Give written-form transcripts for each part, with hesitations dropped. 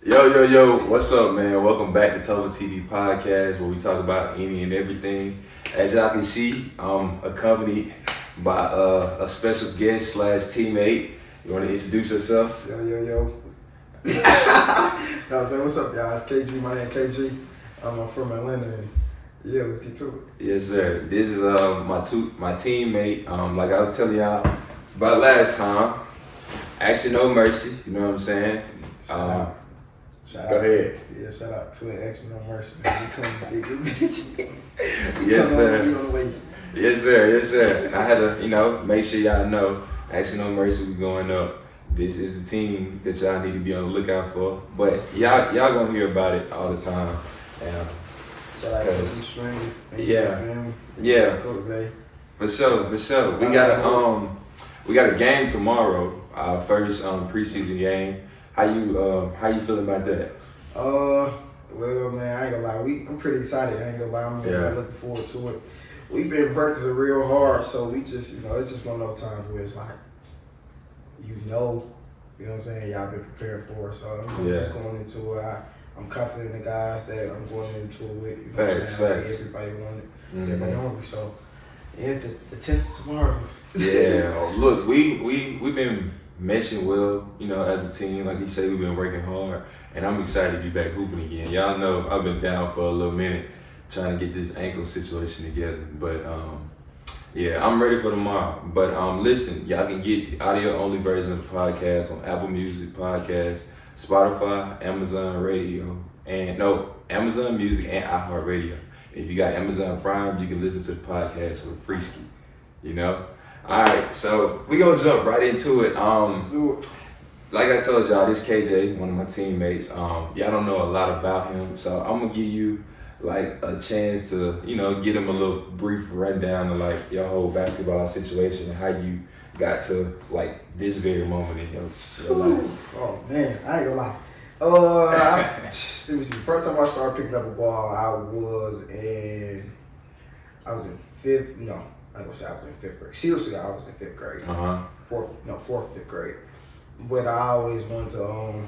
Yo, what's up, man? Welcome back to TopherTvPodcast, where we talk about any and everything. As y'all can see, I'm accompanied by a special guest / teammate. You want to introduce yourself? Yo. I was saying, what's up, y'all? It's KG. My name KG. I'm from Atlanta, and yeah, let's get to it. Yes, sir. This is my teammate. Like I was telling y'all about last time, Action No Mercy. You know what I'm saying? Shout Go out ahead. Shout out to Action No Mercy, man. We come big bitch. Yes, sir. On the way. Yes, sir. I had to, make sure y'all know, Action No Mercy, we going up. This is the team that y'all need to be on the lookout for. But y'all gonna hear about it all the time. Shout out to String. Yeah. Jose. For sure. We got a game tomorrow. Our first preseason game. How you feeling about that? Well, man, I ain't gonna lie. I'm pretty excited. I ain't gonna lie. I'm really looking forward to it. We've been practicing real hard, so we just, it's just one of those times where it's like, you know what I'm saying? Y'all been prepared for it, so I'm just going into it. I'm confident in the guys that I'm going into it with. You know what I'm saying? I see everybody want it. Everybody hungry, so yeah, the test is tomorrow. Yeah. Look, we've been meshing well, as a team. Like you say, we've been working hard, and I'm excited to be back hooping again. Y'all know I've been down for a little minute trying to get this ankle situation together. But I'm ready for tomorrow. But listen, y'all can get the audio-only version of the podcast on Apple Music Podcast, Spotify, Amazon Music, and iHeartRadio. If you got Amazon Prime, you can listen to the podcast for free ski. All right, so we gonna jump right into it. Let's do it. Like I told y'all, this KJ, one of my teammates. Y'all don't know a lot about him, so I'm gonna give you like a chance to, get him a little brief rundown of like your whole basketball situation and how you got to like this very moment in your life. Oh man, I ain't gonna lie. Let me see. First time I started picking up the ball, I was in fifth. No, I ain't gonna say I was in fifth grade. Seriously, I was in fifth grade. Fourth, fifth grade. But I always wanted to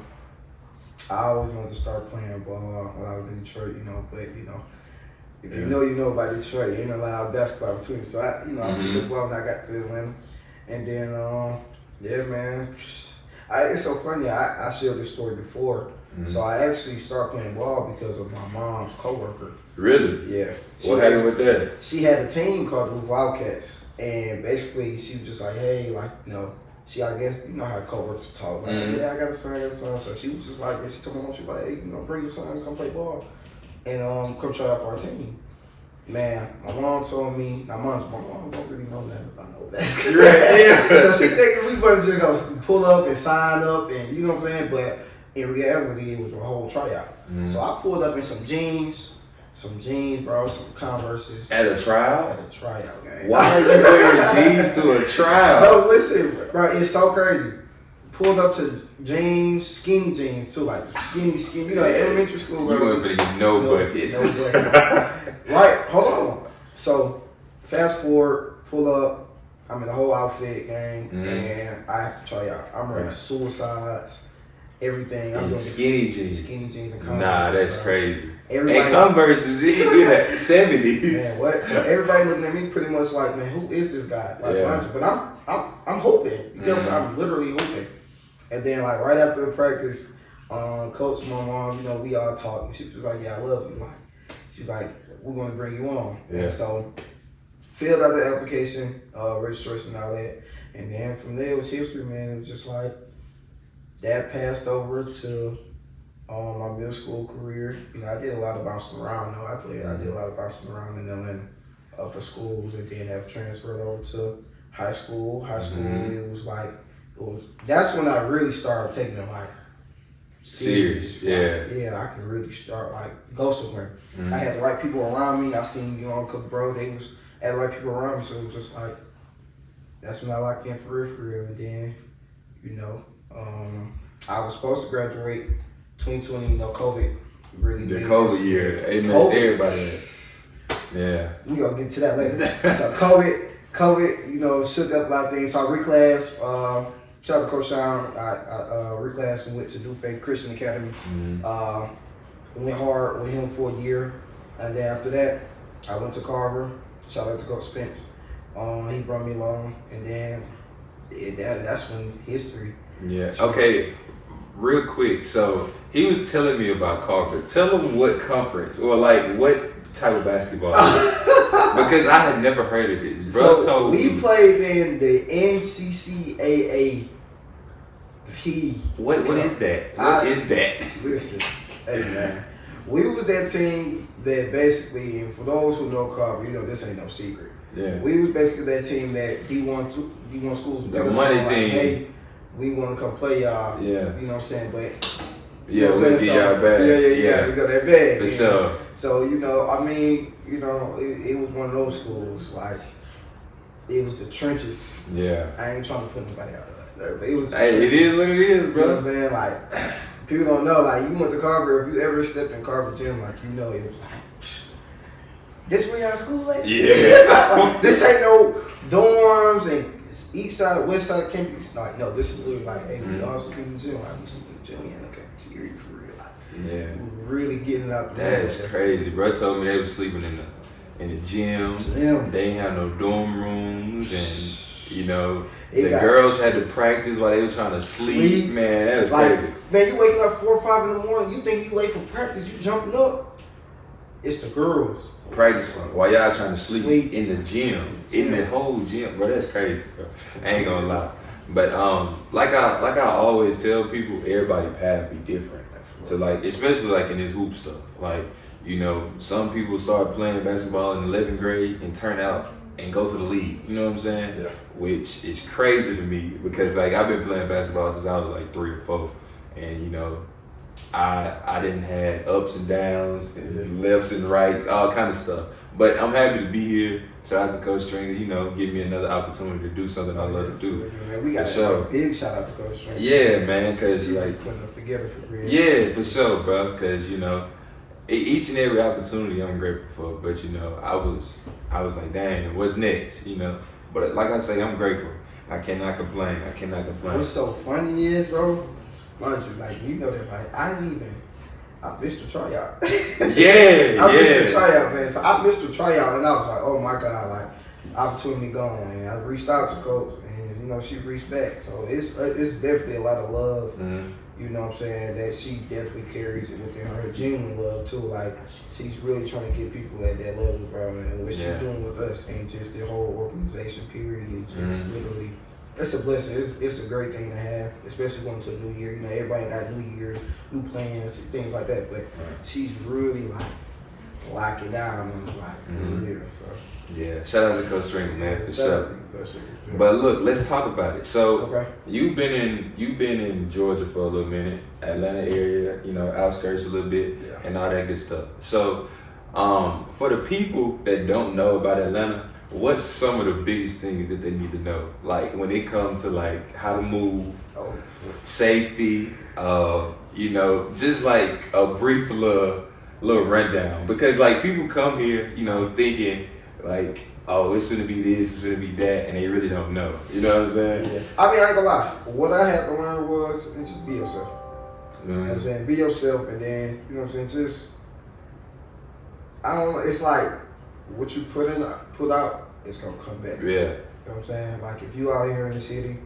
start playing ball when I was in Detroit. But if you know about Detroit, ain't a lot of basketball between. So I picked up ball when I got to Atlanta, and then man. It's so funny. I shared this story before. So I actually started playing ball because of my mom's coworker. Really? Yeah. What happened with that? She had a team called the Wildcats, and basically she was just like, hey, I guess how coworkers talk. Like, I got a son. So she was just like, she told my mom, she was like, hey, bring your son, come play ball, and come try out for our team. Man, my mom told me, my mom don't really know nothing about no basketball. So she thinking we wasn't just gonna pull up and sign up and you know what I'm saying? But in reality, it was a whole tryout. So I pulled up in some jeans, bro, some Converses. At a trial? At a tryout, man. Why are you wearing jeans to a trial? No, listen, bro, it's so crazy. Pulled up to jeans, skinny jeans too, like skinny, elementary school. You weren't finna get no buckets. No buckets. Right, hold on. So, fast forward, pull up, I'm in the whole outfit, gang, and I have to try out. I'm wearing suicides, everything. I'm doing skinny jeans. Skinny jeans and Converse. Nah, that's crazy. Everybody, and Converse is in the 70s. Man, what? So everybody looking at me pretty much like, man, who is this guy? But I'm hoping. You know what I'm saying? I'm literally hoping. And then right after the practice, coach, my mom, we all talked. She was like, yeah, I love you. She's like, we're gonna bring you on. Yeah. And so filled out the application, registration and all that. And then from there it was history, man. It was just like that passed over to my middle school career. I did a lot of bouncing around. I did a lot of bouncing around in Atlanta for schools, and then have transferred over to high school. That's when I really started taking it serious. Yeah, I could really start go somewhere. I had the right people around me. I seen Uncle Bro, they had the right people around me, so it was just that's when I locked in for real. And then, I was supposed to graduate 2020, COVID really the COVID year. It messed everybody up. Yeah. We gonna get to that later. So COVID, shook up a lot of things. So I reclassed shout out to Coach Sean. I reclassed and went to New Faith Christian Academy. Went hard with him for a year, and then after that, I went to Carver. Shout out to Coach Spence. He brought me along, and then that's when history. Yeah. Okay. Real quick. So he was telling me about Carver. Tell him what conference or like what type of basketball it is. Because I had never heard of this. Bro, so we played in the NCCAA. What is that? What is that? Listen, hey man, we was that team that basically, and for those who know Carver, you know this ain't no secret. Yeah. We was basically that team that D1 schools. The money like, team. Hey, we want to come play y'all. Yeah. You know what I'm saying? But yeah, we get y'all bad. Yeah. We got that bad. For sure. So I mean, it was one of those schools like it was the trenches. Yeah. I ain't trying to put nobody out there, but it was. Hey, it is what it is, bro. You know what I'm saying? Like people don't know. Like you went to Carver. If you ever stepped in Carver gym, like it was like. This where y'all school at? Yeah. This ain't no dorms and east side, west side campus. Like, no, this is literally like, hey, we all sleep in the gym. Like, we sleep in the gym. We in the cafeteria for real. Like, yeah. We really getting out there. That's crazy. Bro told me they was sleeping in the gym. They ain't have no dorm rooms, and the girls had to practice while they was trying to sleep. Man, that was crazy. Man, you waking up 4 or 5 in the morning. You think you late for practice? You jumping up? It's the girls. Practicing while y'all trying to sleep in the gym. In the whole gym. Bro, that's crazy, bro. I ain't gonna lie. But like I always tell people, everybody path be different. So like, especially like in this hoop stuff. Like, some people start playing basketball in 11th grade and turn out and go to the league. You know what I'm saying? Yeah. Which is crazy to me because like I've been playing basketball since I was like 3 or 4. And I didn't have ups and downs, and lefts and rights, all kind of stuff. But I'm happy to be here. Shout out to Coach Stringer, give me another opportunity to do something I love to do. Man, we got a big shout out to Coach Stringer. Yeah, man, because like putting us together for real. Yeah, for sure, bro. Because each and every opportunity I'm grateful for. But I was like, dang, what's next? But like I say, I'm grateful. I cannot complain. What's so funny is, bro. Mind you, like that's like I missed the tryout. I missed the tryout, man. So I missed the tryout, and I was like, oh my god, like opportunity gone. And I reached out to Coach, and she reached back. So it's definitely a lot of love. Mm-hmm. You know what I'm saying? That she definitely carries it within her. Genuine love too. Like she's really trying to get people at that level, bro. And what she's doing with us and just the whole organization period is just literally. It's a blessing. It's a great thing to have, especially going to a new year. Everybody got new year, new plans, things like that. But she's really like locking down and like real. So yeah, shout out to Coach Stringer, man, for sure. But look, let's talk about it. So you've been in Georgia for a little minute, Atlanta area, outskirts a little bit, and all that good stuff. So for the people that don't know about Atlanta, what's some of the biggest things that they need to know? Like when it comes to like how to move, safety, just like a brief little rundown. Because like people come here, thinking like, oh, it's gonna be this, it's gonna be that, and they really don't know. You know what I'm saying? Yeah. I mean, I ain't gonna lie. What I had to learn was just be yourself. You know what I'm saying? Be yourself, and then just I don't know. It's like what you put out, it's gonna come back. Yeah. You know what I'm saying? Like if you out here in the city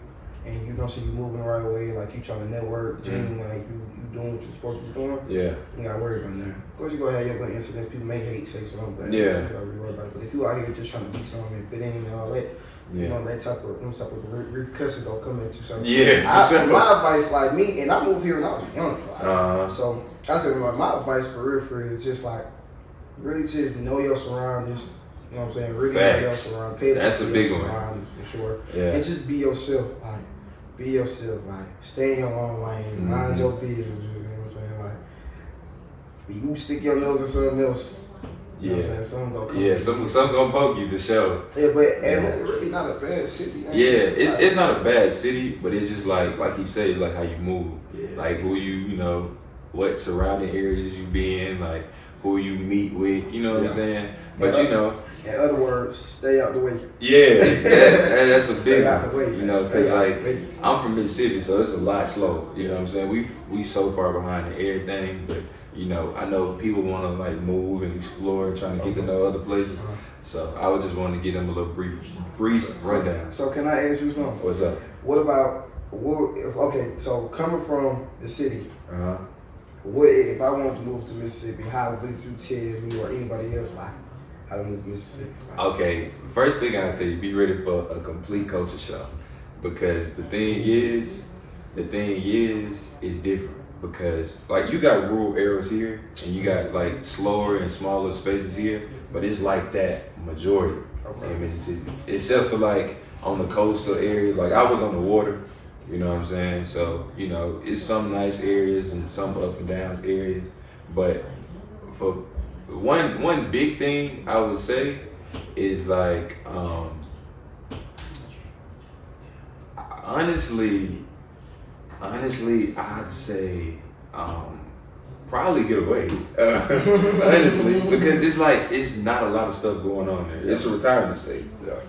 and you don't see you moving the right way, like you trying to network, genuinely, like you doing what you're supposed to be doing. Yeah. You gotta worry about that. Of course, you gonna have your little incidents. People may hate, say something, but you gotta really worry about it. But if you out here just trying to be something and fit in and all that, that type of repercussions don't come into something. Yeah. My advice, like me, and I moved here when I was young. So I said, my advice for real is just like really just know your surroundings. You know what I'm saying? Really know your surroundings. Pay attention to your surroundings for sure. Yeah. And just be yourself. Like be yourself. Like stay in your own lane. Mind your business. You know what I'm saying? Like you stick your nose in something else. You know what I'm saying? Something gonna come. Yeah, something gonna poke you for sure. Yeah, but Atlanta's really not a bad city. It's not a bad city, but it's just like he said, it's like how you move. Yeah. Like who what surrounding areas you be in, like who you meet with, you know what I'm saying? But you know, in other words, stay out the way. Yeah, that's a big one. You know, stay because I'm from Mississippi, so it's a lot slower. You know what I'm saying? We so far behind in everything, but you know, I know people want to like move and explore, trying to get to know other places. So I would just want to give them a little brief rundown. So can I ask you something? What's up? What about okay? So coming from the city, what if I wanted to move to Mississippi? How would you tell me or anybody else like how to move to Mississippi? Okay, first thing I tell you, be ready for a complete culture shock, because the thing is different. Because like you got rural areas here, and you got like slower and smaller spaces here, but it's like that majority in Mississippi, except for like on the coastal areas. Like I was on the water, you know what I'm saying? So you know, it's some nice areas and some up and down areas, but for one big thing I would say is like honestly I'd say probably get away honestly, because it's like it's not a lot of stuff going on there. It's a retirement state.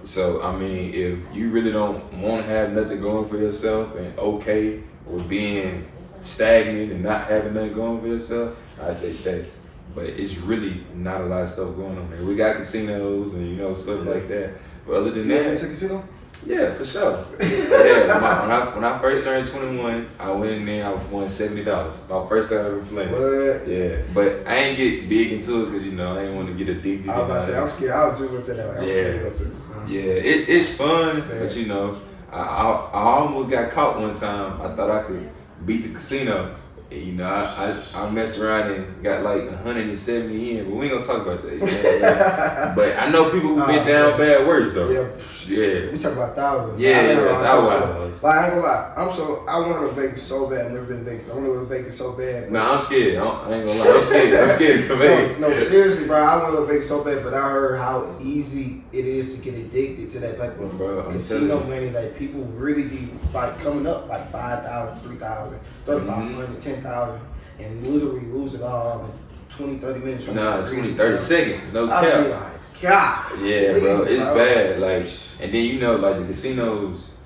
So I mean, if you really don't want to have nothing going for yourself and okay with being stagnant and not having nothing going for yourself, I'd say stay. But it's really not a lot of stuff going on there. We got casinos and you know stuff like that. But other than that, you went to a casino? Yeah, for sure. Yeah, when I first turned 21, I went in there. I won $70. My first time ever playing. What? Yeah, but I ain't get big into it because you know I ain't want to get addicted. I was about to say I'm scared. I was just gonna say that. It's fun, but you know I almost got caught one time. I thought I could beat the casino. You know, I messed around and got like 170 in, but we ain't gonna talk about that. You know what I mean? But I know people who been down bad worse though. Yeah. We talk about thousands. Yeah, thousands. Like I ain't gonna lie, I want to go to Vegas so bad. I've never been to Vegas. I want to go to Vegas so bad. Nah, I'm scared. I ain't gonna lie. I'm scared to Vegas. No, seriously, bro. I want to go to Vegas so bad, but I heard how easy it is to get addicted to that type of casino money. Like people really be like coming up like 5,000, 3,000. 3,500, 10,000, and literally lose it all in 20, 30 minutes. 20, 30 seconds, no cap. Like, God. Yeah, bro, it's bad. Like, and then you know, like the casinos,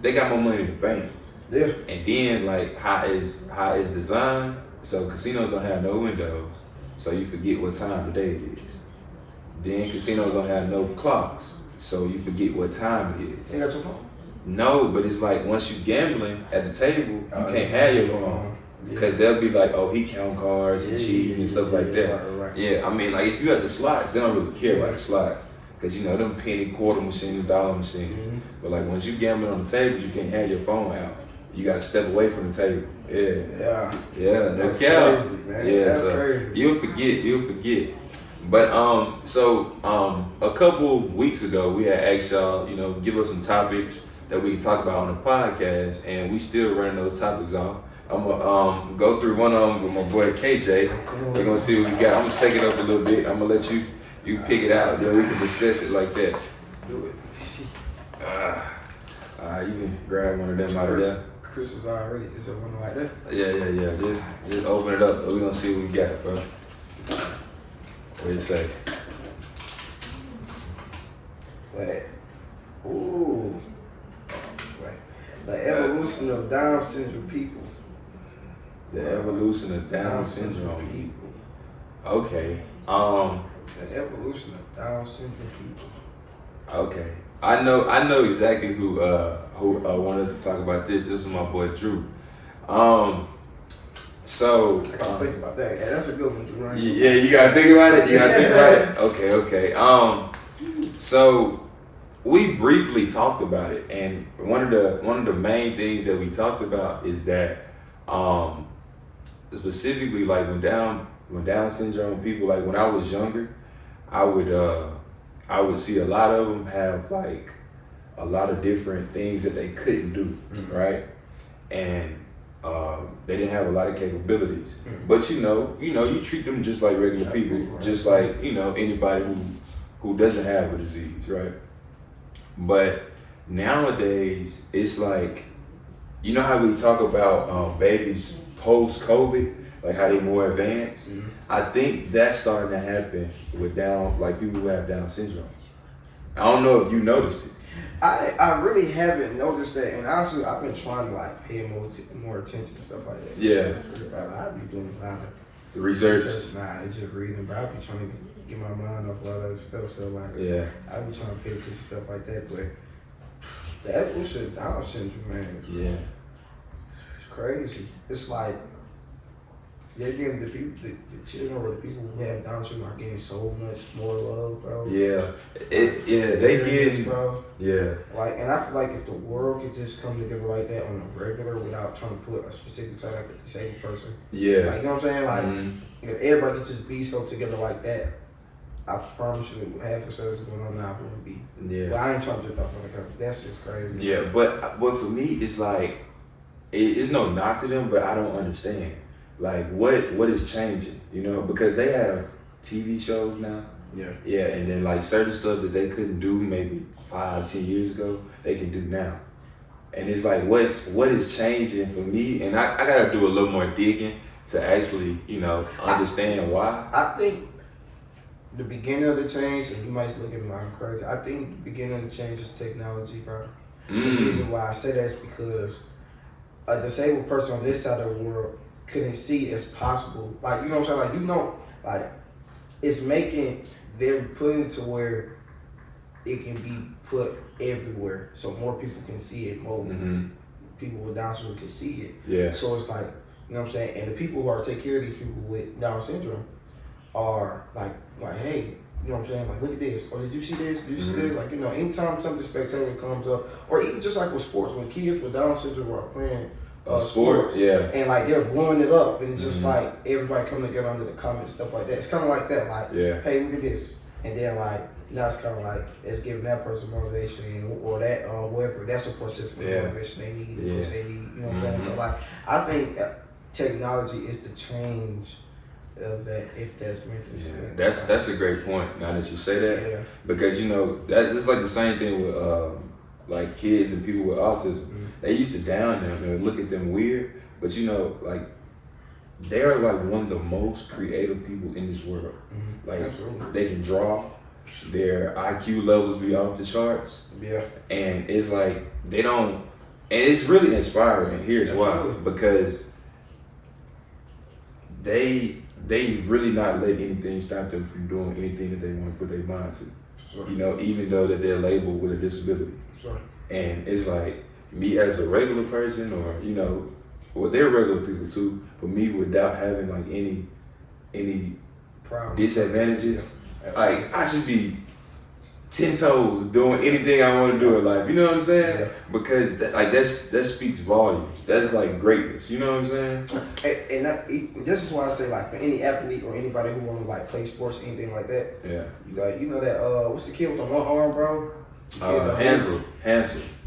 they got more money in the bank. Yeah. And then like how it's designed, so casinos don't have no windows, so you forget what time of day it is. Then casinos don't have no clocks, so you forget what time it is. You got your phone? No, but it's like once you gambling at the table, you can't have your phone because they'll be like, oh, he count cards and cheating and stuff like that. Right. Yeah, I mean, like if you at the slots, they don't really care about the slots because you know them penny quarter machines, dollar machines. But like once you gambling on the table, you can't have your phone out. You gotta step away from the table. Yeah. That's crazy, man. Yeah, that's so crazy. You'll forget. But a couple weeks ago, we had asked y'all, you know, give us some topics that we can talk about on the podcast, and we still running those topics off. I'm gonna go through one of them with my boy KJ. We're gonna see what we got. I'm gonna shake it up a little bit. I'm gonna let you pick it out, then we can discuss it like that. Let's do it. See. You can grab one of them out of there. Chris is already. Is there one like that? Yeah. Just open it up. We're gonna see what we got, bro. What do you say? Wait. Ooh. The evolution of Down syndrome people. The evolution of Down syndrome people. Okay. The evolution of Down syndrome people. Okay. I know exactly who wanted us to talk about this. This is my boy Drew. So I gotta think about that. Yeah, that's a good one, Drew. Yeah, you gotta think about it. Okay. So we briefly talked about it, and one of the main things that we talked about is that specifically like when Down syndrome people, like when I was younger, I would see a lot of them have like a lot of different things that they couldn't do, right? And they didn't have a lot of capabilities. But you treat them just like regular people, just like, anybody who doesn't have a disease, right? But nowadays, it's like, you know how we talk about babies post-COVID, like how they more advanced. Mm-hmm. I think that's starting to happen with people who have Down syndrome. I don't know if you noticed it. I really haven't noticed that, and honestly, I've been trying to like pay more attention to stuff like that. Yeah. I'd be doing a lot of The research. Nah, it's just reading, but I'd be trying to get my mind off a lot of that stuff. So like, Yeah. I'd be trying to pay attention to stuff like that. But the evolution of Down syndrome, man, it's crazy. It's like they're getting the children or the people who have Down syndrome are getting so much more love, bro. Yeah. They get, bro. Yeah. Like, and I feel like if the world could just come together like that on a regular without trying to put a specific type like a disabled person. Yeah. Like, you know what I'm saying? Like, if everybody could just be so together like that, I promise you, half the stuff that's going on now wouldn't be. Yeah. But I ain't trying to jump off on the country. That's just crazy. Yeah, but for me, it's like, it's no knock to them, but I don't understand. Like, what is changing, you know? Because they have TV shows now. Yeah. Yeah, and then like certain stuff that they couldn't do maybe 5-10 years ago, they can do now. And it's like, what is changing for me? And I gotta do a little more digging to actually, you know, understand why. I think the beginning of the change, and you might look at me like I'm crazy, I think the beginning of the change is technology, bro. The reason why I say that is because a disabled person on this side of the world couldn't see it as possible. Like, you know what I'm saying? Like, you know, like, it's making them put it to where it can be put everywhere so more people can see it, more people with Down syndrome can see it. Yeah. So it's like, you know what I'm saying? And the people who are take care of these people with Down syndrome are like, hey, you know what I'm saying? Like, look at this. Or did you see this? Did you see this? Like, you know, anytime something spectacular comes up, or even just like with sports, when kids with Down syndrome are playing sports, and like they're blowing it up, and just like everybody coming together under the comments, stuff like that. It's kind of like that, like, hey, look at this, and then like now it's kind of like it's giving that person motivation, or that whoever that support system motivation they need, which they need. You know what I'm saying? So like, I think technology is the change of that, if that's making sense. That's a great point. Now that you say that, because you know it's like the same thing with like kids and people with autism. They used to down them and look at them weird, but you know, like, they're like one of the most creative people in this world. Like, they can draw, their IQ levels be off the charts. Yeah. And it's like, they don't, and it's really inspiring, and here's why. Because they really not letting anything stop them from doing anything that they want to put their mind to. Sure. You know, even though that they're labeled with a disability. Sure. And it's like, me as a regular person, or, you know, well, they're regular people too, but me without having like any disadvantages, like, I should be 10 toes doing anything I want to do in life. You know what I'm saying? Yeah. Because that speaks volumes. That's like greatness. You know what I'm saying? And this is why I say, like, for any athlete or anybody who want to like play sports or anything like that. Yeah. You know that what's the kid with the one arm, bro? Hansel.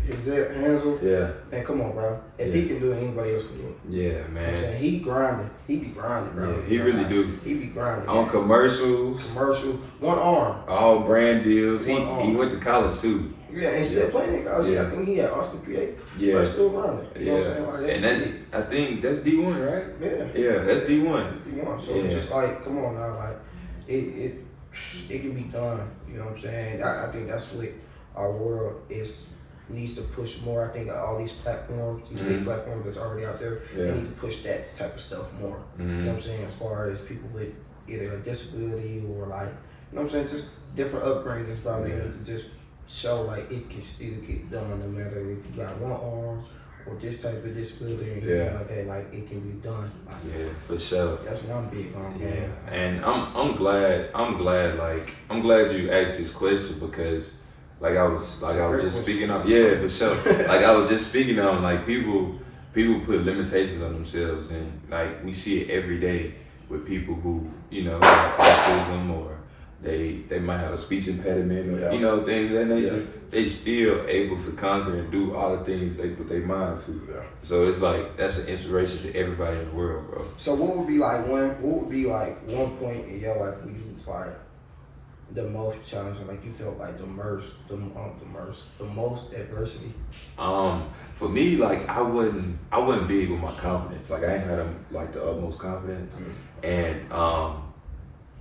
Is it Hansel? Yeah. Man, come on, bro. If he can do it, anybody else can do it. Yeah, man. You know what I'm saying? He grinding. He be grinding, bro. Yeah, he really do. He be grinding. On commercials. One arm. All brand deals. He went to college too. Yeah, and still playing in college. Yeah. I think he had Austin PA. Yeah. But still grinding. You know what I'm saying? Like, and I think that's D1, right? Yeah. Yeah, that's D1. It's D1. So it's just like, come on now, like, it can be done. You know what I'm saying? I think that's what our world needs to push more. I think all these platforms, these big platforms that's already out there, they need to push that type of stuff more. You know what I'm saying? As far as people with either a disability or like, you know what I'm saying, just different upgrades, bro. They need to just show like it can still get done no matter if you got one arm or this type of disability or anything like that. Like, it can be done. Like, yeah, for sure. That's what I'm big on, man. And I'm glad you asked this question, because like I was just speaking on, for sure. Like I was just speaking on, like, people put limitations on themselves, and like we see it every day with people who, you know, have autism, or they might have a speech impediment, or you know, things of that nature. Yeah. They still able to conquer and do all the things they put their mind to. Yeah. So it's like, that's an inspiration to everybody in the world, bro. So what would be like one point in your life where you was like, the most challenging? Like you felt like the most adversity? For me, like I wasn't big with my confidence. Like I ain't had like the utmost confidence, and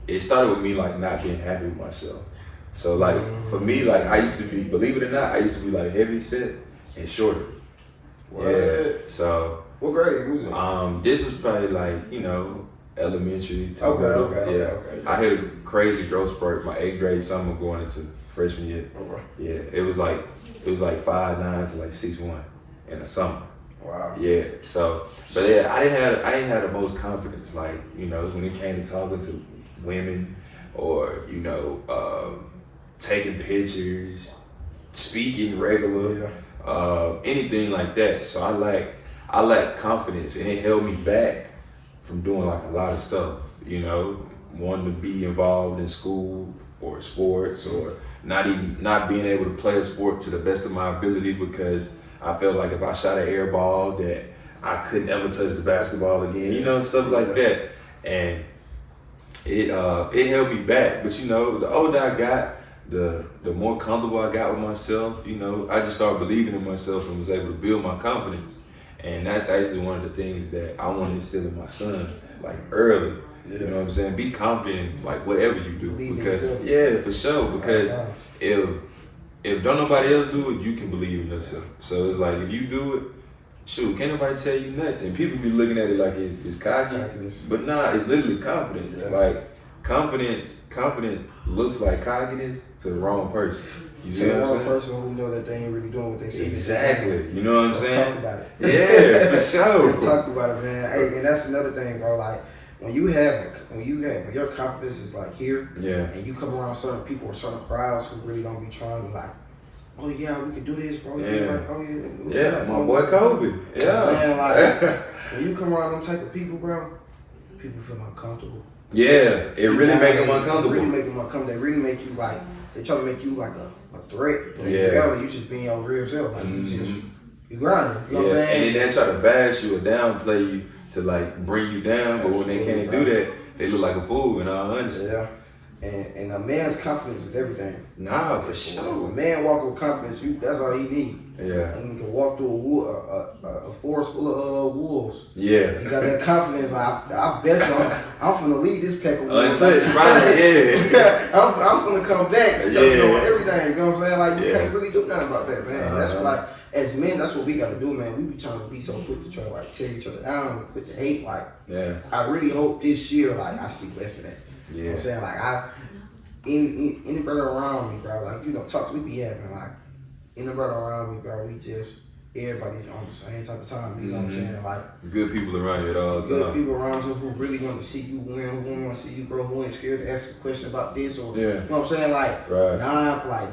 it started with me like not being happy with myself. So like for me, like I used to be, believe it or not, I used to be like heavy set and shorter. What? Yeah. So what grade was it? This was probably like, you know, elementary. Okay. I hit a crazy growth spurt my 8th grade summer going into freshman year. Okay. Yeah, it was like 5'9" to like 6'1" in the summer. Wow. Yeah. So, but yeah, I ain't had the most confidence. Like, you know, when it came to talking to women, or you know, taking pictures, speaking regular, anything like that. So I lack confidence, and it held me back from doing like a lot of stuff. You know, wanting to be involved in school or sports, or not being able to play a sport to the best of my ability, because I felt like if I shot an air ball that I couldn't ever touch the basketball again, you know, stuff like that. And it held me back. But you know, the older I got, the more comfortable I got with myself, you know, I just started believing in myself and was able to build my confidence. And that's actually one of the things that I want to instill in my son, like early. Yeah. You know what I'm saying? Be confident in like whatever you do. Believe because yourself. Yeah, for sure. Because if don't nobody else do it, you can believe in yourself. So it's like if you do it, shoot, can't nobody tell you nothing. People be looking at it like it's cocky, but nah, it's literally confidence. Yeah. Like confidence looks like cockiness to the wrong person. You see what I'm saying? Person who know that they ain't really doing what they say. Exactly. You know what I'm saying? Let's talk about it. Yeah, for sure. Let's talk about it, man. Hey, and that's another thing, bro. Like when your confidence is like here, and you come around certain people or certain crowds who really don't be trying to like, oh yeah, we can do this, bro. Yeah. Like, oh yeah, my boy Kobe. Yeah. Man, like when you come around them type of people, bro, people feel uncomfortable. Yeah, it really make them uncomfortable. Really make them uncomfortable. They really make you like, they try to make you like a threat. But in Yeah. reality, you just being your real self. Like you grinding. You know what I'm saying? And then they try to bash you or downplay you to like bring you down, but when they can't do that, they look like a fool in all honesty. Yeah. And a man's confidence is everything. Nah, for sure. If a man walk with confidence, that's all he need. Yeah. And he can walk through a forest full of wolves. Yeah. You got that confidence. I bet you I'm finna lead this pack of wolves. Untouched, right? Yeah. I'm finna come back. Stuff on everything. You know what I'm saying? Like you can't really do nothing about that, man. That's like, as men, that's what we gotta do, man. We be trying to be so quick to try to like tear each other down, quick to hate. Like, I really hope this year, like, I see less of that. You know what I'm saying? Like, any brother around me, bro, like, you know, talks we be having, like, any brother around me, bro, we just, everybody on the same type of time, you know what I'm saying? Like, good people around you at all times. Good people around you who really want to see you win, who want to see you grow, who ain't scared to ask a question about this, or, you know what I'm saying? Like,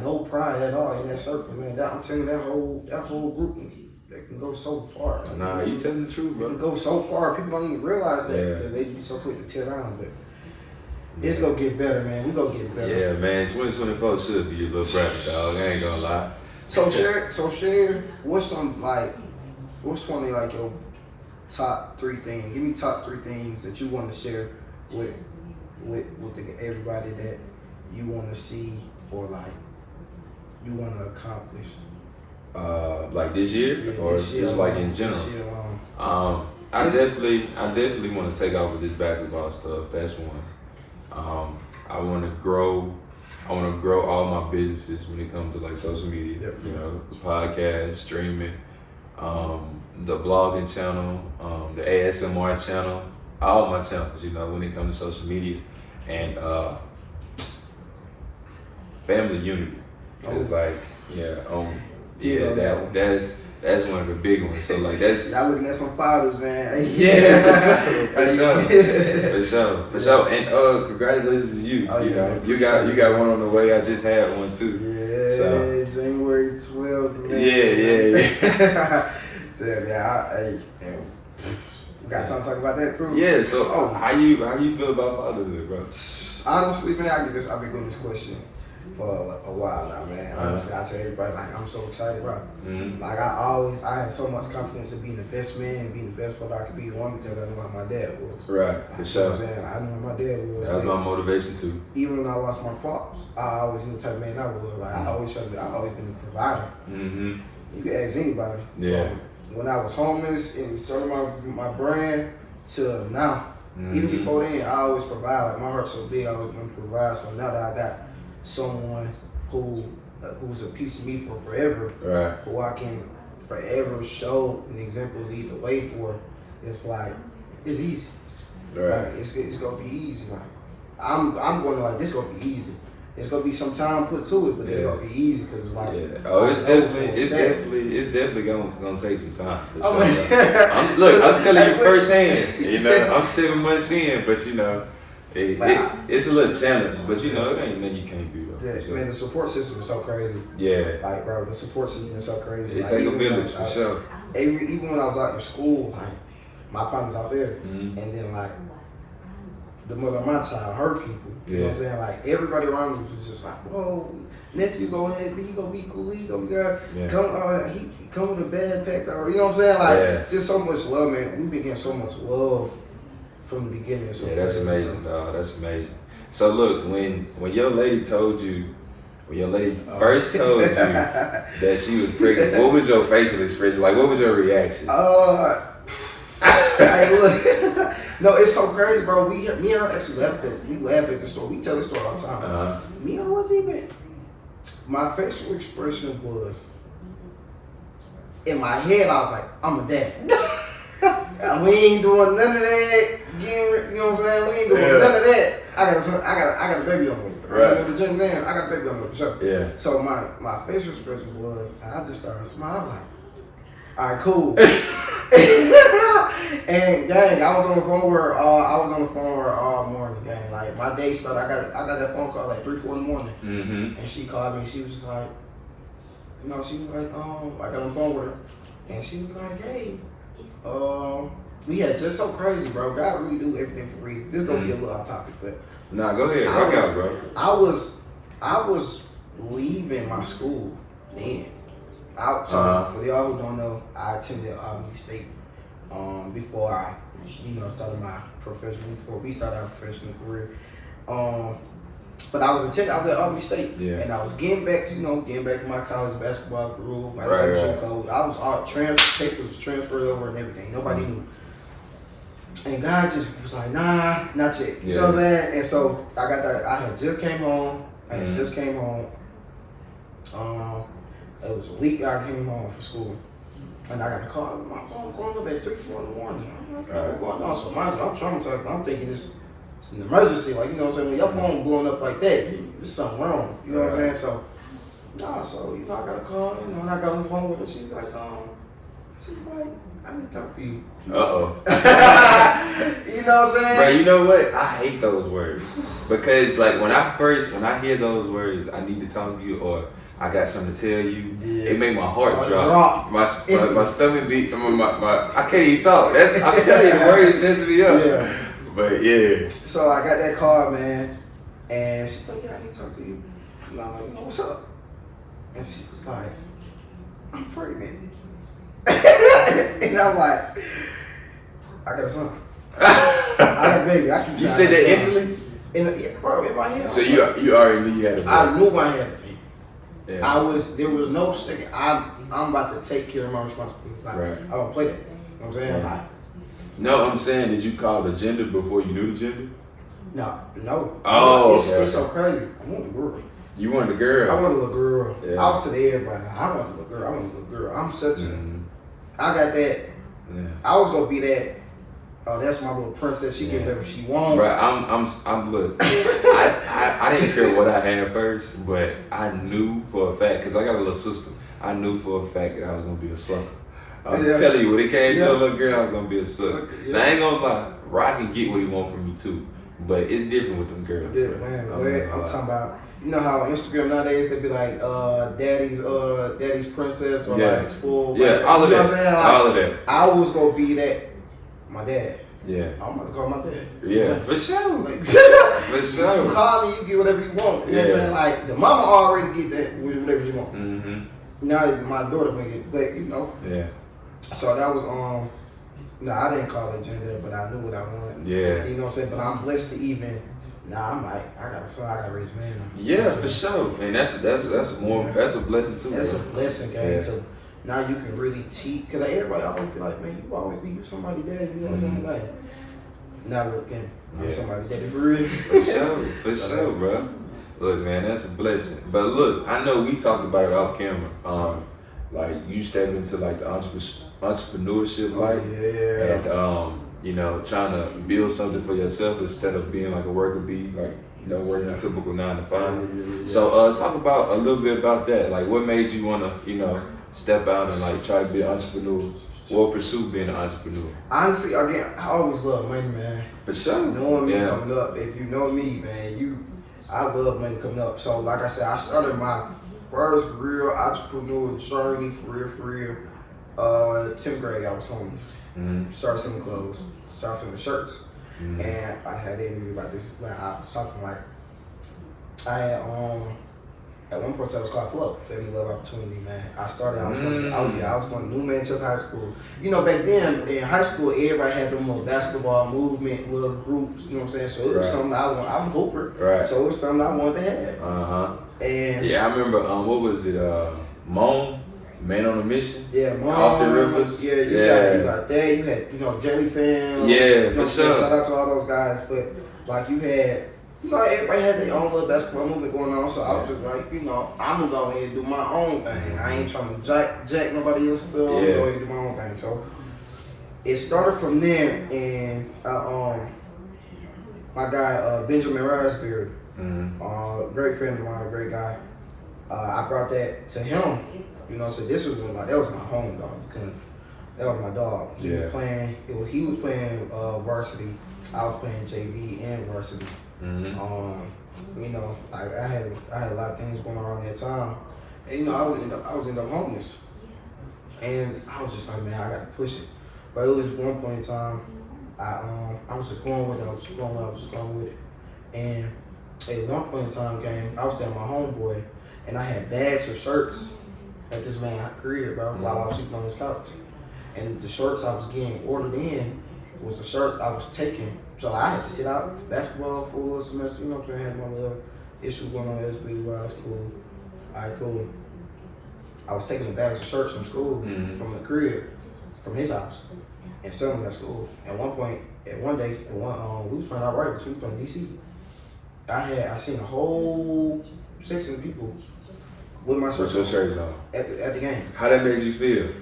no pride at all in that circle, man. I'm telling you, that whole group, they can go so far. Like, nah, you telling the truth, bro. They can go so far. People don't even realize that because they be so quick to tear down, but it's gonna get better, man. We gonna get better. Yeah, man. 2024 should be a little brighter, dog. I ain't gonna lie. So share. What's one of like your top 3 things? Give me top 3 things that you want to share with everybody that you want to see or like you want to accomplish. Like this year, or this year, just like in general. I definitely want to take off with this basketball stuff. That's one. I want to grow all my businesses when it comes to like social media. Definitely. You know, the podcast, streaming, the blogging channel, the ASMR channel, all my channels. You know, when it comes to social media, and family unity. It's like that's one of the big ones. So like that's y'all looking at some fathers, man. Yeah, for sure. And congratulations to you. You got one on the way. I just had one too. Yeah, so. January 12th, man. Yeah. So we got time to talk about that too. Yeah. So how you feel about fatherhood, bro? Honestly, man, I've been getting this question for a while now, man. Honestly, I tell everybody, like, I'm so excited, bro. Like, I had so much confidence in being the best man and being the best father I could be. One, because I knew how my dad was. Right, for sure. You know what I'm saying? I knew how my dad was. That was my motivation too. Even when I lost my pops, I always knew the type of man I was. Like, I always been a provider. You can ask anybody. Yeah. From when I was homeless and started my brand to now. Even before then, I always provide. Like, my heart's so big, I always want to provide. So now that I got someone who's a piece of me for forever, right, who I can forever show an example, lead the way for, it's like, it's easy. Right. Like, it's gonna be easy. Like, I'm going to, like, this gonna be easy. It's gonna be some time put to it, but it's gonna be easy because it's like, it's definitely gonna take some time. I'm telling you firsthand. You know, I'm 7 months in, but you know, it's a little challenge. But you know, it ain't nothing you can't do though. Yeah, man, the support system is so crazy. Yeah, like, bro, the support system is so crazy. It take a village for sure. Even when I was out in school, like, my partner's out there, and then like, the mother of my child, her people, you know what I'm saying? Like, everybody around me was just like, whoa, nephew, go ahead, he gonna be cool, he gonna be good. He come with a bad pack, though. You know what I'm saying? Like, just so much love, man. We've been getting so much love from the beginning. So that's amazing, dog. That's amazing. So look, when your lady told you, first told you that she was pregnant, what was your facial expression? Like, what was your reaction? No, it's so crazy, bro. Me and her actually laugh at the story. We tell the story all the time. Me and her wasn't even. My facial expression was, in my head, I was like, I'm a dad. We ain't doing none of that. You know what I'm saying? We ain't doing none of that. I got a baby on the way. Right. I got a baby on the way for sure. Yeah. So my facial expression was, I just started smiling like, all right, cool. And gang, I was on the phone with her all morning, gang. Like, my day started. I got that phone call like 3-4 in the morning, and she called me. She was just like, you know, she was like, I got on the phone with her, and she was like, hey, we had just so crazy, bro. God really do everything for a reason. This is gonna be a little off topic, but nah, go ahead, rock out, bro. I was leaving my school then. For y'all who don't know, I attended Albany State before I, started my before we started our professional career. But I was at Albany State, and I was getting back to my college basketball group, my coach. I was all papers transferred over and everything. Nobody knew. And God just was like, nah, not yet. You know what I'm saying? And so I got that. I had just came home. It was a week I came home for school, and I got a call. My phone going up at 3-4 in the morning. I'm like, what's going on? So I'm traumatized. I'm thinking it's an emergency. Like, you know what I'm saying? When your phone blowing up like that, there's something wrong. You know what I'm saying? So, I got a call. And I got on the phone with her. She's like, I need to talk to you. Uh-oh. You know what I'm saying? Bro, you know what? I hate those words. Because, like, when I hear those words, I need to talk to you, or I got something to tell you. It make my heart drop. My stomach beat. I can't even talk. I'm telling you, the words mess me up. Yeah. But yeah. So I got that call, man, and she's like, I need to talk to you. And I'm like, what's up? And she was like, I'm pregnant. And I'm like, I got a son. I got a baby. You said that instantly? Bro, in my head. So you already knew you had a baby? I knew I had a baby. Yeah. There was no second. I'm about to take care of my responsibility. Like, right. I don't play that. You know what I'm saying? Right. No, I'm saying, did you call the gender before you knew the gender? No. Oh, it's so crazy. I want a girl. You wanted a girl? I wanted a little girl. Yeah. I was to the everybody. I wanted a little girl. I'm such a. I got that. Yeah. I was gonna be that. Oh, that's my little princess. She can whatever she wants. Bro, I'm look. I didn't care what I had first, but I knew for a fact, because I got a little sister. I knew for a fact that I was gonna be a sucker. I'm telling you, when it came to a little girl, I was gonna be a sucker. Now, I ain't gonna lie, Rock can get what he want from me too, but it's different with them girls. Yeah, man. I'm talking about. You know how on Instagram nowadays they be like, daddy's princess or like spoiled. Yeah, all of that. What I'm saying? Like, all of that. I was gonna be that. My dad. Yeah. I'm gonna call my dad. Yeah, for sure. Like, For sure. you call me, you get whatever you want. You know what I'm saying? Like the mama already get that whatever you want. Mm-hmm. Now my daughter gonna get, but you know. Yeah. So that was no, I didn't call it gender, but I knew what I wanted. Yeah. You know what I'm saying? But I'm blessed to even. Now I'm like, I got a son, I got to raise a man. Yeah, for sure. And that's more. Yeah. That's a blessing too. That's bro. a blessing, gang. Yeah. So now you can really teach. Cause like, everybody always be like, man, you always be somebody dad. You know what I'm saying? Like, now look, I'm somebody's daddy for real. For sure, bro. Look, man, that's a blessing. But look, I know we talked about it off camera. Like you stepped into like the entrepreneurship life, and you know, trying to build something for yourself instead of being like a worker bee, like working a typical 9 to 5. So talk about a little bit about that. Like, what made you want to step out and like try to be an entrepreneur or pursue being an entrepreneur? Honestly, again, I always love money, man. For sure. Knowing me coming up, if you know me, man, I love money coming up. So like I said, I started my first real entrepreneur journey for real. 10th grade, I was home. Started selling clothes, started selling shirts. And I had an interview about this when I was talking like, I had, at one point I was called Flow, Family Love Opportunity, man. I started, I was going to New Manchester High School. You know, back then in high school, everybody had them little basketball movement, little groups, you know what I'm saying? So it was something I'm a hooper. Right. So it was something I wanted to have. And yeah, I remember, what was it, Moan? Man on a Mission? Yeah, Mom. Austin Rivers? Yeah, you got that. You had, Jelly Fam. Yeah, for sure. Shout out to all those guys. But, like, you had, everybody had their own little basketball movement going on. So I was just like, I'm going to go ahead and do my own thing. I ain't trying to jack nobody else's stuff. I'm going to go ahead and do my own thing. So it started from there. And my guy, Benjamin Raspberry, great friend of mine, great guy. I brought that to him. So this was that was my home dog. That was my dog. He was playing. He was playing varsity. I was playing JV and varsity. Like I had a lot of things going on around that time, and I was end up homeless, and I was just like, man, I got to push it. But it was one point in time, I was just going with it. I was just going with it, and at one point in time, I was staying with my homeboy, and I had bags of shirts at this man's crib, bro, while I was sleeping on his couch. And the shirts I was getting ordered in was the shirts I was taking. So I had to sit out basketball for a little semester, I had my little issue going on at SB, but I was cool. Alright, cool. I was taking the bags of shirts from school, from the crib, from his house, and selling them at school. At one day, we was playing out right, we were playing DC. I seen a whole section of people with my shirts on at the game. How that made you feel? It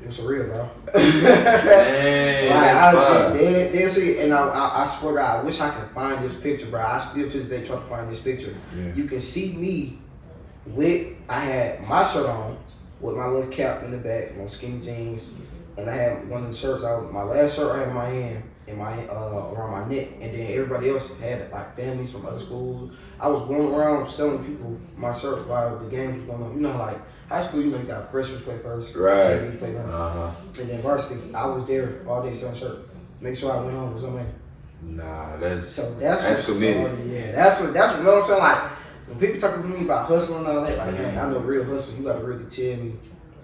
was surreal, bro. Dang, and I swear to God, I wish I could find this picture, bro. I still to this day try to find this picture. Yeah. You can see me I had my shirt on with my little cap in the back, my skinny jeans, and I had one of the shirts my last shirt I had in my hand, around my neck, and then everybody else had like families from other schools. I was going around selling people my shirts while the game was going on. Like high school, you got freshmen play first, right? Play first. And then varsity, I was there all day selling shirts. Make sure I went home with somebody. Nah, that's committed. Yeah, that's what you know what I'm saying. Like when people talk to me about hustling and all that, like man, I know real hustle. You gotta really tell me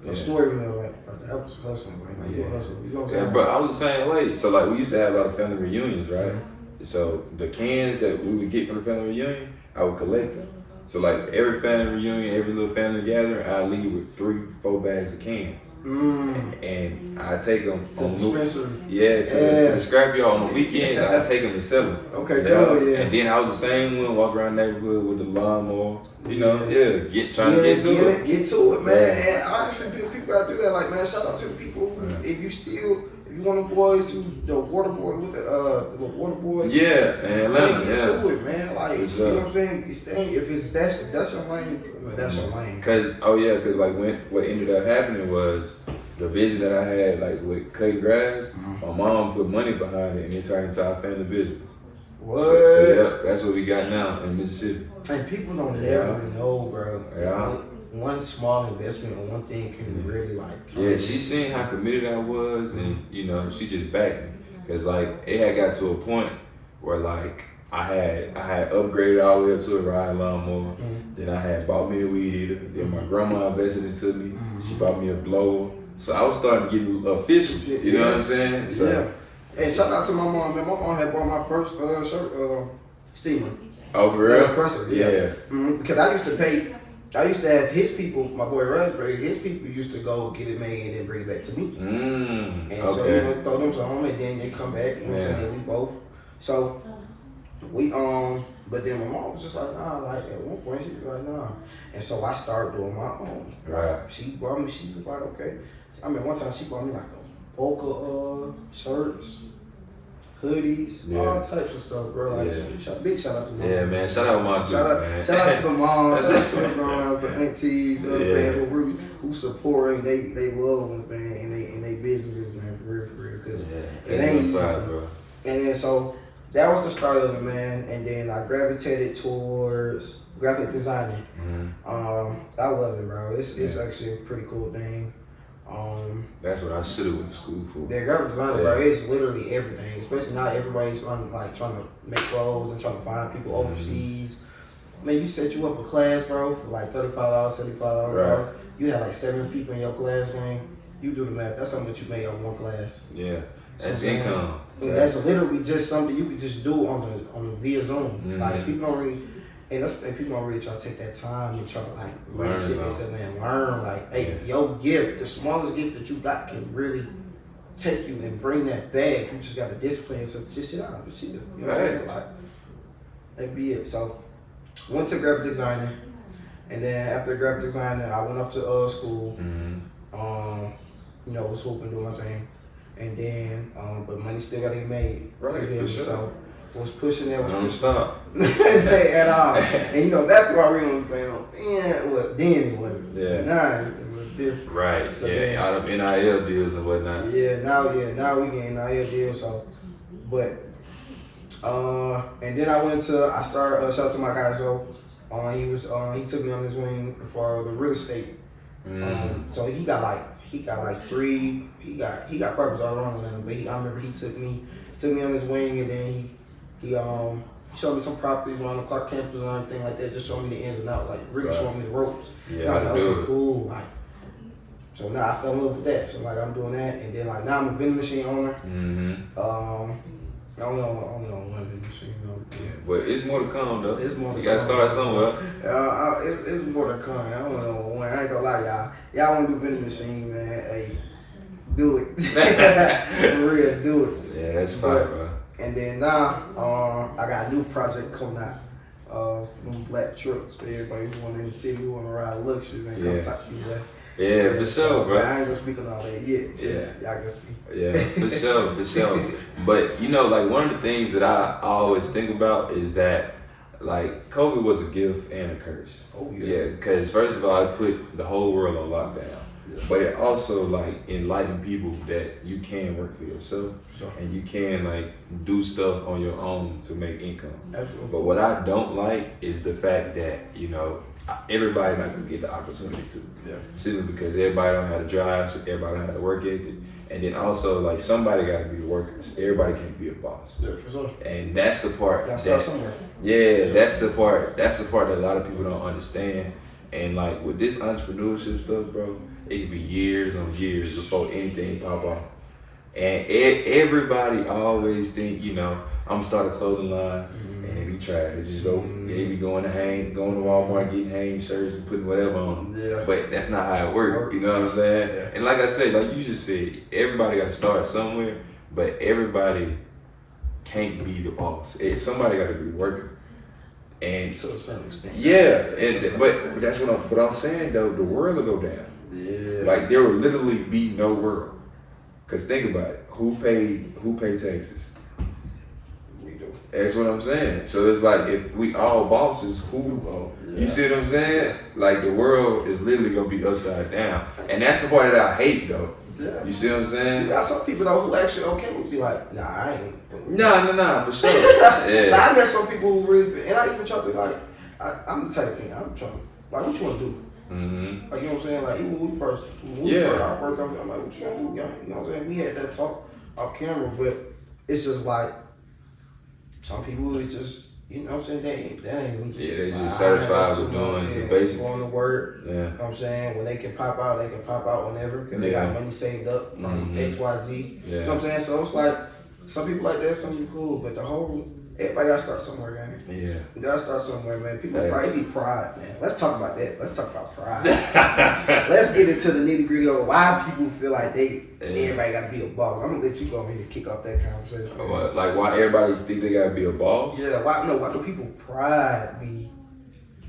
a story from there, like that was hustling, like you hustle. You know what I'm saying? But I was the same way. So like we used to have a lot of family reunions, right? So the cans that we would get from the family reunion, I would collect them. So like every family reunion, every little family gathering, I leave with 3-4 bags of cans, and I take them to the dispensary. To the scrapyard on the weekends. I take them and sell them. Okay, cool. Yeah. And then I was the same one, walk around the neighborhood with the lawnmower. Trying to get to it. Get to it, man. Yeah. And honestly, people gotta do that. Like, man, shout out to the people. Yeah. If you want the boys the water boy with the water boys. Yeah, and Atlanta. Get to it, man. Like, you know what I'm saying? If that's your lane, that's your lane. Cause like what ended up happening was the vision that I had, like with cutting grass. My mom put money behind it, and it turned into our family business. What? So that's what we got now in Mississippi. And people don't never know, bro. Yeah. One small investment on one thing can really like. Yeah, she seen how committed I was, and she just backed me. Cause like it had got to a point where like I had upgraded all the way up to a ride lawnmower. Then I had bought me a weed eater. Then my grandma invested into me. She bought me a blower. So I was starting to get official. You know what I'm saying? So, yeah. Hey, shout out to my mom, man. My mom had bought my first shirt, steamer. Oh, for real? Compressor. Yeah. Because I used to have his people, my boy Raspberry, his people used to go get it made and then bring it back to me. And so, throw them some, and then they come back, and then we both. So, we, but then my mom was just like, nah, like, at one point, she was like, nah. And so I started doing my own. Right. She bought me, she was like, okay. I mean, one time she bought me like a bulk of shirts, hoodies, all types of stuff, bro. Like, big shout out to my mom. Yeah, man. Shout out to my man. Shout out to the mom, shout out to the grandmas, the aunties, you know what I'm saying, who support, they love us, man, and they businesses, man, for real, because it ain't easy. Bro. And then so that was the start of it, man, and then I gravitated towards graphic designing. I love it, bro. It's actually a pretty cool thing. That's what I should have went to school for. The graphic design, bro, it's literally everything. Especially now everybody's trying to make clothes and trying to find people overseas. Man, you set you up a class, bro, for like $35, $75, bro. You have like 7 people in your class, man. You do the math. That's how much you made on one class. Yeah, that's income. That's literally just something you can just do on the via Zoom. Like people don't really. And that's the thing, people don't really try to take that time and try to like really sit and say, man, learn. Like, hey, your gift, the smallest gift that you got can really take you and bring that back. You just got to discipline yourself. Just sit down and chill. You know what I mean? Like, that be it. So, went to graphic designing. And then after graphic designing, I went off to school. You know, was hooping, doing my thing. And then, but money still got to get made. Right, for sure. So, was pushing that. Don't stop. At all. And you know, basketball really was playing on. Well, then it wasn't. Yeah. Now it was different. Right. So out of NIL deals and whatnot. Now we getting NIL deals. So, but and then I started shout out to my guy. So, he took me on his wing for the real estate. So he got like 3. He got properties all around Atlanta. But I remember he took me on his wing, and then he showed me some properties around the Clark campus and everything like that, just showing me the ins and outs, like really showing me the ropes. Yeah, I was like, okay, cool. Like, so now I fell in love with that. So like I'm doing that, and then like now I'm a vending machine owner. I only own one vending machine. Yeah, but it's more to come though. It's more to come. You gotta start somewhere. It's more to come. I only own one. I ain't gonna lie, y'all. Y'all want to do vending machine, man? Hey, do it. For real, do it. Yeah, that's fine, bro. And then now, I got a new project coming out from Black Trucks for everybody who want in the city, who want to ride luxury, man. Come talk to me, man. Yeah, for sure, bro. I ain't gonna speak on all that yet. Y'all can see. Yeah, for sure. But you know, like one of the things that I always think about is that like COVID was a gift and a curse. Oh yeah. Yeah, because first of all, it put the whole world on lockdown. But it also like enlightened people that you can work for yourself and you can like do stuff on your own to make income. Absolutely. But what I don't like is the fact that, you know, everybody not gonna get the opportunity to. Simply because everybody don't have the drive, so everybody don't have the work ethic. And then also like somebody gotta be the workers. Everybody can't be a boss. Yeah, for sure. And that's the part that's somewhere. Yeah, that's the part that a lot of people don't understand. And like with this entrepreneurship stuff, bro, it could be years on years before anything pop off. And everybody always think, you know, I'm gonna start a clothing line and it be trash. Just go, they be going to Walmart, getting hang shirts and putting whatever on them. Yeah. But that's not how it works. You know what I'm saying? Yeah. And like I said, like you just said, everybody got to start somewhere, but everybody can't be the boss. Somebody got to be the worker. And to a certain extent. Yeah, but that's what I'm saying though. The world will go down. Yeah. Like there will literally be no world. Cause think about it. Who paid taxes? We do. That's what I'm saying. So it's like if we all bosses, who? Yeah. You see what I'm saying? Like the world is literally gonna be upside down, and that's the part that I hate though. Yeah. You see what I'm saying? You got some people though who actually okay would be like, nah, I ain't. Nah, for sure. Yeah. But I met some people who really, and I even try to like, I'm the type of thing. I'm trying to like, what you want to do? Like, you know what I'm saying? Like, even when we first, our first conversation, I'm like, what you want to do? You know what I'm saying? We had that talk off camera, but it's just like some people would just, you know what I'm saying, they ain't they just satisfied with doing the basics. Going to work. Yeah. You know what I'm saying? When they can pop out whenever because they got money saved up from XYZ. You know what I'm saying? So it's like some people like that, some people cool, but everybody gotta start somewhere, man. Yeah. You gotta start somewhere, man. People probably be pride, man. Let's talk about that. Let's talk about pride. Let's get into the nitty gritty of why people feel like everybody gotta be a boss. I'm gonna let you go over here and kick off that conversation. Like why everybody think they gotta be a boss? Yeah, why do people pride be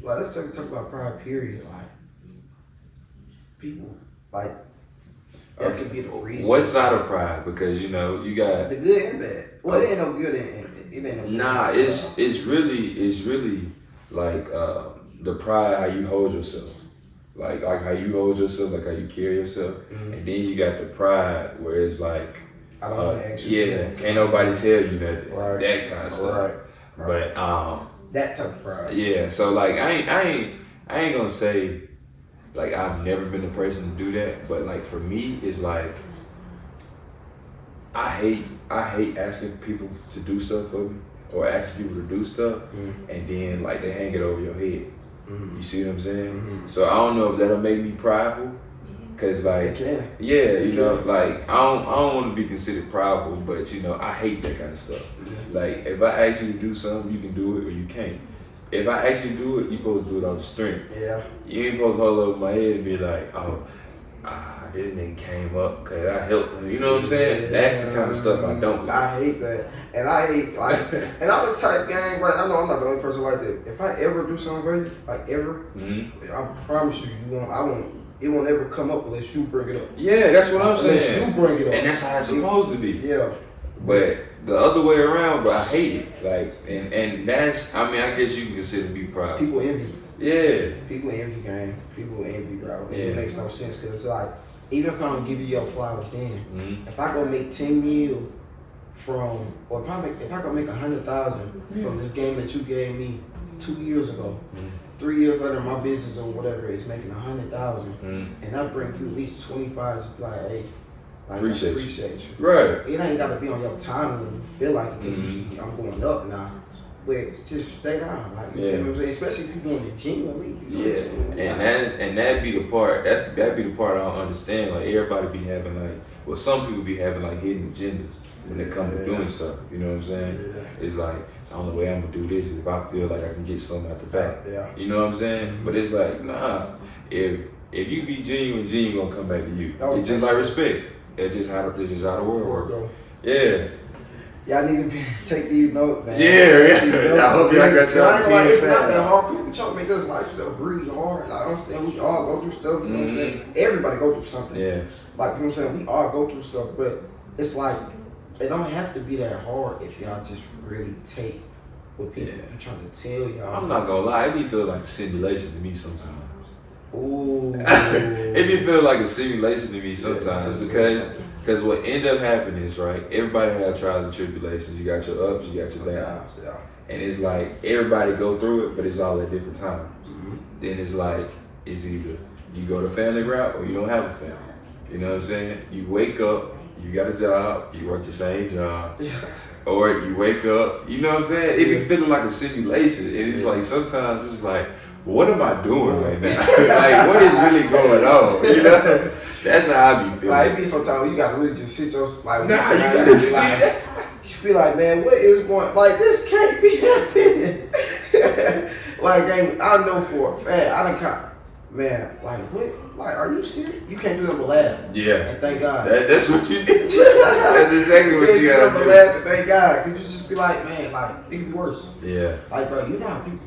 like, let's talk about pride period. Like people like that could be the reason. What side of pride? Because you got the good and bad. Well, it ain't no good and it ain't no good. Nah, it's really like the pride how you hold yourself. Like how you hold yourself, like how you carry yourself. And then you got the pride where it's like I don't want to actually can't nobody tell you nothing. Right. That kind of stuff. Right. But that type of pride. Yeah, so like I ain't gonna say like I've never been the person to do that, but like for me it's like I hate asking people to do stuff for me or asking people to do stuff and then like they hang it over your head. You see what I'm saying? So I don't know if that'll make me prideful, cause like like I don't want to be considered prideful, but I hate that kind of stuff. Like if I ask you to do something, you can do it or you can't. If I actually do it, you supposed to do it out of strength. Yeah. You ain't supposed to hold over my head and be like, this nigga came up because I helped him. You know what I'm saying? Yeah. That's the kind of stuff I don't like. I hate that. And I hate, like, and I'm the type gang, right? I know I'm not the only person like that. If I ever do something for you, like ever, I promise you, it won't ever come up unless you bring it up. Yeah, that's what I'm saying. Unless you bring it up. And that's how it's supposed to be. Yeah. But the other way around, but I hate it. Like, and that's, I guess you can consider me proud. People envy. Yeah. People envy, gang. People envy, bro. And it makes no sense because it's like, even if I don't give you your flowers then, if I go make 10 mil from, or if I go make 100,000 from this game that you gave me 2 years ago, 3 years later, my business or whatever is making 100,000, and I bring you at least 25, just be like, hey, like, appreciate you. Right. It ain't gotta be on your time when you feel like it, because you see I'm going up now. But just stay down, like, you feel what I'm saying? Especially if you're doing it genuinely. And that'd be the part. That'd be the part I don't understand. Like everybody be having some people be having like hidden agendas when it comes to doing stuff. You know what I'm saying? Yeah. It's like the only way I'm gonna do this is if I feel like I can get something out the back. Yeah. You know what I'm saying? But it's like nah. If you be genuine gonna come back to you. It's just like respect. It's just how the world works. Yeah. Y'all need to take these notes, man. Yeah. I hope y'all got y'all. It's not that hard. People trying to make this life stuff really hard. And I understand we all go through stuff. You know what I'm saying? Everybody go through something. Yeah. Like, you know what I'm saying? We all go through stuff, but it's like it don't have to be that hard if y'all just really take what people are trying to tell y'all. I'm not gonna lie, it be feel like a simulation to me sometimes. Ooh. It be feel like a simulation to me sometimes because what end up happening is, right, everybody has trials and tribulations. You got your ups, you got your downs. Yeah. And it's like everybody go through it, but it's all at different times. Then it's like, it's either you go the family route or you don't have a family. You know what I'm saying? You wake up, you got a job, you work the same job. Or you wake up, you know what I'm saying? It be feeling like a simulation. And it's like sometimes it's like, what am I doing right now? Like, what is really going on? You know? That's how I be feeling. Like, it be sometimes you gotta really just sit your, like, you gotta sit. You be like, man, what is going, like, this can't be happening. Like, I know for a fact, I done kind of, man, like, what, like, are you serious? You can't do nothing but laugh. Yeah. And thank God. That's what you do. That's exactly what you gotta do. Laugh and thank God. Cause you just be like, man, like, it could be worse. Yeah. Like, bro, you know how people,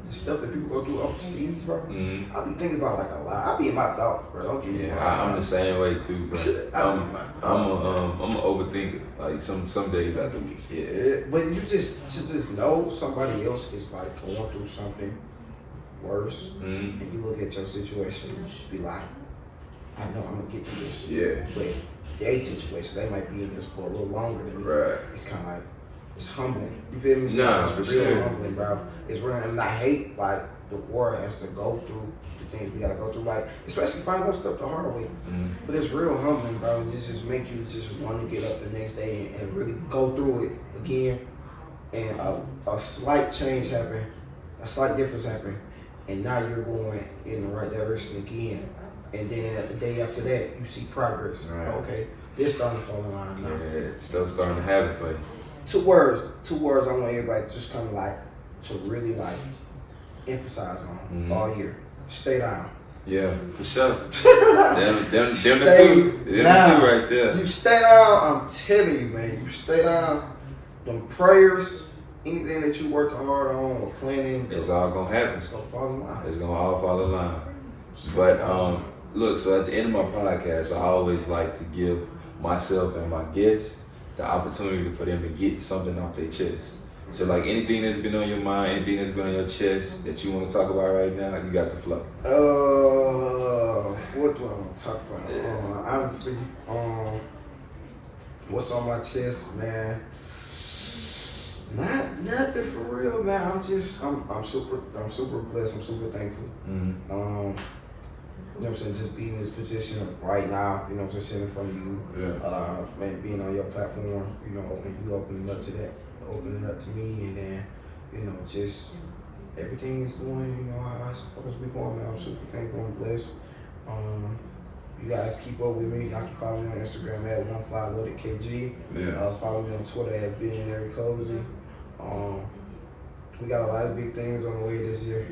the stuff that people go through overseas, bro. I be thinking about like a lot. I be in my thoughts, bro. Don't get me wrong. I'm the same way too, bro. I'm a overthinker. Like some days I do. Yeah. But you just know somebody else is like going through something worse, and you look at your situation and you just be like, I know I'm gonna get through this. Yeah. But their situation, they might be in this for a little longer than me. Right. It's kind of like, it's humbling. You feel me? Nah, for real sure. Humbling, bro. It's real, and I hate like the war has to go through, the things we gotta go through, like especially finding out stuff the hard way. But it's real humbling, bro. It just make you just want to get up the next day and really go through it again. And a slight change happened, a slight difference happened, and now you're going in the right direction again. And then the day after that, you see progress. Right. Okay, this starting to fall in line now. Yeah, stuff starting to happen for you. Two words I want everybody to just kind of like, to really like emphasize on all year. Stay down. Yeah, for sure. them the two right there. You stay down, I'm telling you, man. You stay down. Them prayers, anything that you working hard on or planning, it's all gonna happen. It's gonna fall in line. It's gonna all fall in line. But look, so at the end of my podcast, I always like to give myself and my guests the opportunity for them to get something off their chest. So like anything that's been on your mind, anything that's been on your chest that you want to talk about right now, you got the flow. What do I want to talk about? Honestly, what's on my chest, man? Nothing for real, man. I'm super blessed. I'm super thankful. You know what I'm saying? Just being in this position right now, you know, just sitting in front of you, man, being on your platform, you know, and you opening up to me, and then, you know, just everything is going, you know, I supposed to be going, man. I'm super thankful and blessed. You guys keep up with me. Y'all can follow me on Instagram at OneFlyLoadedKG. Follow me on Twitter at Billionaire Cozy. We got a lot of big things on the way this year,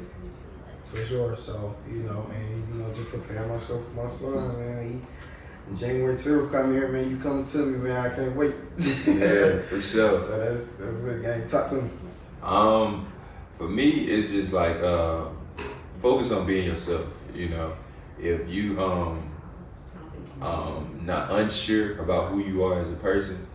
for sure. So, you know, and, you know, just prepare myself for my son, man. January 2 come here, man. You coming to me, man. I can't wait. Yeah, for sure. So that's it, gang. Talk to me. For me, it's just like focus on being yourself. You know, if you not unsure about who you are as a person,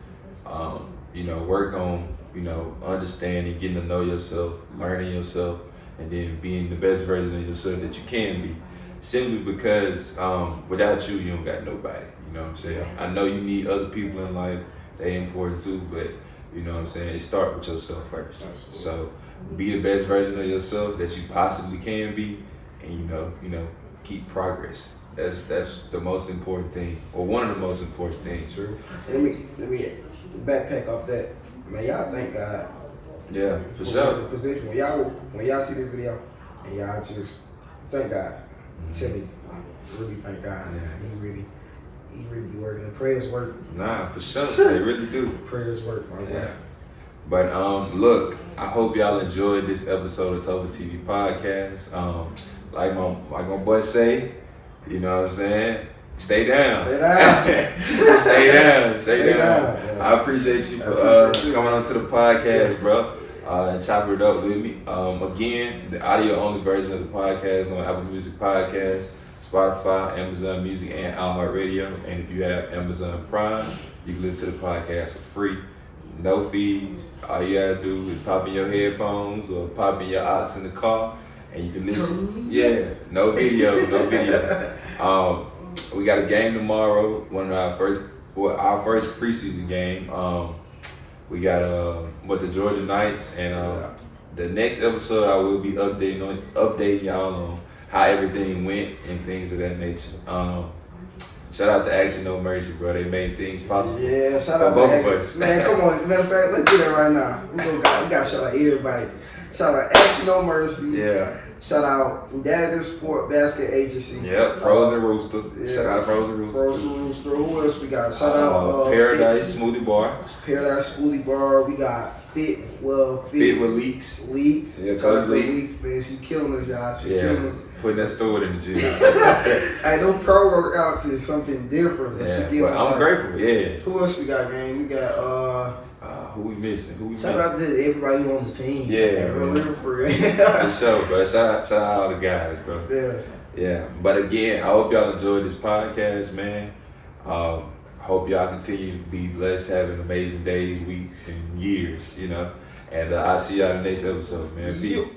you know, work on, you know, understanding, getting to know yourself, learning yourself, and then being the best version of yourself that you can be. Simply because without you, you don't got nobody. You know what I'm saying? I know you need other people in life. They important too, but you know what I'm saying? It starts with yourself first. Absolutely. So be the best version of yourself that you possibly can be, and you know, keep progress. That's the most important thing, or one of the most important things. True. Let me backpack off that. Man, y'all thank God. Yeah, for sure. The position when y'all see this video, and y'all just thank God. Tell me, really thank God. Man. He really be working. The prayers work. Nah, for sure. They really do. Prayers work, my boy. But look, I hope y'all enjoyed this episode of Topher TV Podcast. Like my boy say, you know what I'm saying? Stay down. Stay down. Stay down. Yeah. I appreciate you for coming on to the podcast, bro. And chopping it up with me. Again, the audio only version of the podcast on Apple Music Podcast, Spotify, Amazon Music, and iHeartRadio. And if you have Amazon Prime, you can listen to the podcast for free. No fees. All you gotta do is pop in your headphones or pop in your aux in the car, and you can listen. Yeah, no video. We got a game tomorrow. One of our first preseason game. We got the Georgia Knights, and the next episode I will be updating y'all on how everything went and things of that nature. Shout out to Action No Mercy, bro. They made things possible. Yeah, shout out to Action. Man, come on. Matter of fact, let's do that right now. We got to shout out everybody. Shout out Action No Mercy. Yeah. Shout out Daddy Sport Basket Agency. Yep, Frozen Rooster. Yeah. Shout out Frozen Rooster. Who else we got? Shout out Paradise Smoothie Bar. Paradise Smoothie Bar. We got Fit with Leaks. Yeah, Coach Leaks. Man, she killing us, y'all. She killing us. Putting that store in the gym. Hey, no pro workouts is something different. Yeah, but I'm grateful. Yeah. Who else we got, gang? We got who we missing? Shout out to everybody on the team. Yeah, for real. For sure, bro. Shout out all the guys, bro. Yeah. But again, I hope y'all enjoyed this podcast, man. Hope y'all continue to be blessed, having amazing days, weeks, and years, you know. And I'll see y'all in the next episode, man. Peace.